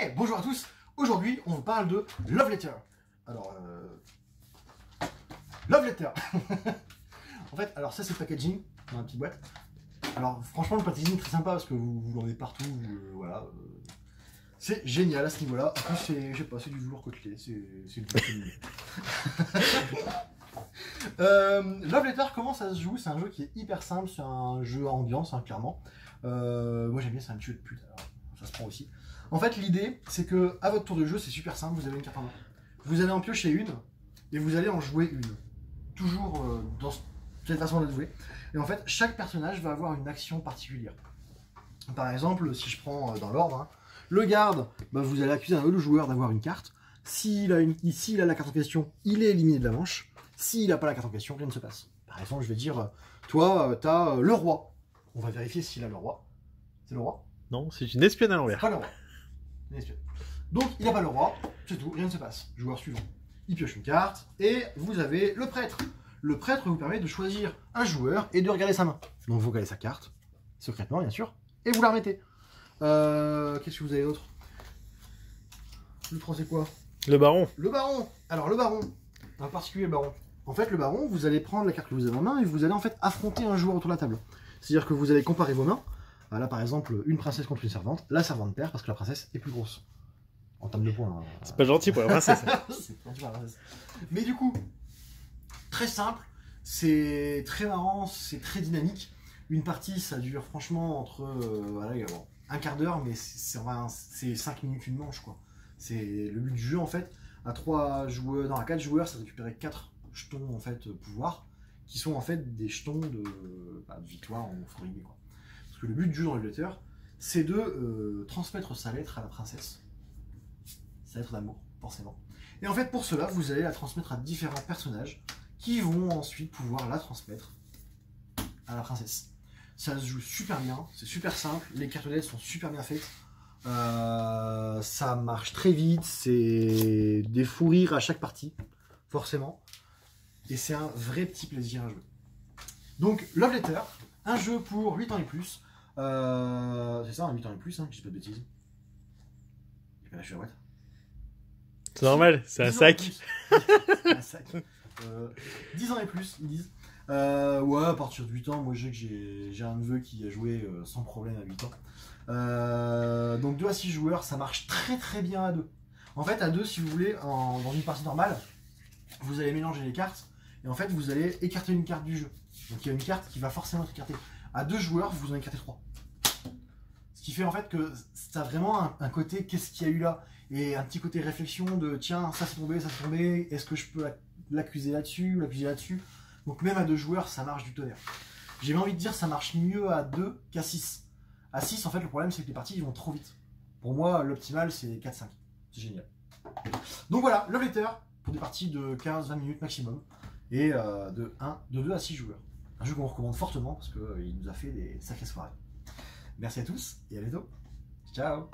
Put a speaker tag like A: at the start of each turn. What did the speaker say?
A: Hey, bonjour à tous. Aujourd'hui, on vous parle de Love Letter. Alors, Love Letter. En fait, alors ça c'est le packaging dans la petite boîte. Alors franchement le packaging est très sympa parce que vous l'emmenez partout, voilà. C'est génial à ce niveau-là. En plus c'est, je sais pas, c'est du velours côtelé, c'est du Love Letter, comment ça se joue? C'est un jeu qui est hyper simple, c'est un jeu à ambiance, hein, clairement. Moi j'aime bien, c'est un jeu de pute, alors ça se prend aussi. En fait l'idée c'est que à votre tour de jeu c'est super simple, vous avez une carte en main. Vous allez en piocher une et vous allez en jouer une. Toujours dans cette façon de jouer. Et en fait chaque personnage va avoir une action particulière. Par exemple si je prends dans l'ordre, hein, le garde, bah, vous allez accuser un autre joueur d'avoir une carte. S'il a la carte en question, il est éliminé de la manche. S'il n'a pas la carte en question, rien ne se passe. Par exemple, je vais dire, toi, tu as le roi. On va vérifier s'il a le roi. C'est le roi?
B: Non, c'est une espionne à l'envers.
A: Pas le roi. Une espionne. Donc, il n'a pas le roi, c'est tout, rien ne se passe. Joueur suivant. Il pioche une carte, et vous avez le prêtre. Le prêtre vous permet de choisir un joueur et de regarder sa main. Donc, vous regardez sa carte, secrètement, bien sûr, et vous la remettez. Qu'est-ce que vous avez d'autre? Le 3, c'est quoi?
B: Le baron.
A: Le baron. Alors, le baron, en particulier le baron. En fait, le baron, vous allez prendre la carte que vous avez en main et vous allez en fait affronter un joueur autour de la table. C'est-à-dire que vous allez comparer vos mains. Là, par exemple, une princesse contre une servante. La servante perd parce que la princesse est plus grosse. En termes de points.
B: C'est pas gentil pour la princesse.
A: C'est pas gentil pour la princesse. Mais du coup, très simple, c'est très marrant, c'est très dynamique. Une partie, ça dure franchement entre voilà, un quart d'heure, mais c'est 5 minutes une manche, quoi. C'est le but du jeu, en fait. À 3 joueurs, non, à 4 joueurs, ça récupérer 4 jetons, en fait, pouvoir, qui sont en fait des jetons de victoire, en guillemets, quoi. Parce que le but du jeu dans le letter, c'est de transmettre sa lettre à la princesse. Sa lettre d'amour, forcément. Et en fait, pour cela, vous allez la transmettre à différents personnages qui vont ensuite pouvoir la transmettre à la princesse. Ça se joue super bien, c'est super simple, les cartes de lettres sont super bien faites. Ça marche très vite, c'est des fous rires à chaque partie, forcément. Et c'est un vrai petit plaisir à jouer. Donc, Love Letter, un jeu pour 8 ans et plus. C'est ça, 8 ans et plus, hein, je dis pas de bêtises. J'ai pas lâché la boîte.
B: C'est normal, c'est un sac.
A: Un sac. 10 ans et plus, ils disent. Ouais, à partir de 8 ans, moi j'ai un neveu qui a joué sans problème à 8 ans. Donc 2 à 6 joueurs, ça marche très très bien à 2. En fait, à 2, si vous voulez, dans une partie normale, vous allez mélanger les cartes et en fait vous allez écarter une carte du jeu. Donc il y a une carte qui va forcément être écartée. À 2 joueurs, vous en écartez 3. Ce qui fait en fait que ça a vraiment un côté qu'est-ce qu'il y a eu là, et un petit côté réflexion de tiens, ça c'est tombé, est-ce que je peux l'accuser là-dessus, l'accuser là-dessus. Donc même à 2 joueurs, ça marche du tonnerre. J'ai envie de dire ça marche mieux à 2 qu'à 6. À 6, en fait, le problème c'est que les parties ils vont trop vite. Pour moi, l'optimal c'est 4-5. C'est génial. Donc voilà, Love Letter pour des parties de 15-20 minutes maximum. Et de 2 à 6 joueurs. Un jeu qu'on recommande fortement parce qu'il nous a fait des sacrées soirées. Merci à tous et à bientôt. Ciao.